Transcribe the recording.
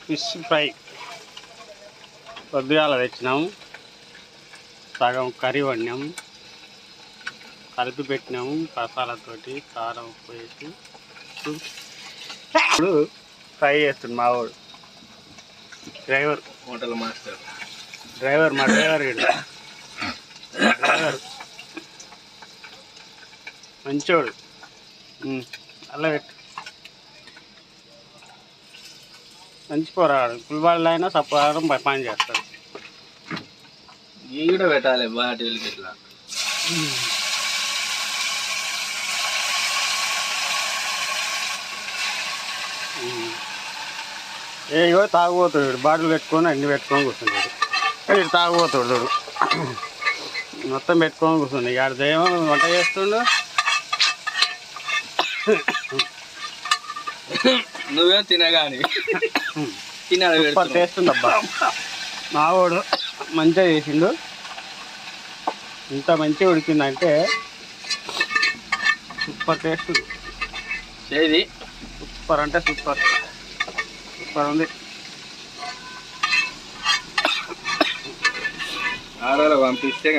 Fish fry పొద్దుగాల తెచ్చినాము, సగం కర్రీ వండినాము, కలిపి పెట్టినాము మసాలాతోటి, కారం ఉప్పు వేసి. ఇప్పుడు ఫ్రై చేస్తుంది మా వాడు డ్రైవర్, హోటల్ మాస్టర్ డ్రైవర్ మా డ్రైవర్ మంచోడు. అలా పెట్టు, మంచి పోరాడు, పులివాళ్ళు అయినా సప్రకారం పని చేస్తాడు. ఇవి కూడా పెట్టాలి బాటిల్కి ఇట్లా. ఏవో తాగుపోతాడు, బాటిల్ పెట్టుకొని అన్ని పెట్టుకొని కూర్చున్నాడు. ఇటు తాగుపోతాడు చూడు, మొత్తం పెట్టుకొని కూర్చుంది. ఇక దేమో వంట చేస్తుండు. నువ్వేం తినగాని సూపర్ టేస్ట్ ఉంది అబ్బా. మావాడు మంచిగా చేసిండు, ఇంత మంచిగా ఉడికిందంటే సూపర్ టేస్ట్ ఉంది. ఏది సూపర్ అంటే సూపర్, సూపర్ ఉంది. ఆడలో పంపిస్తే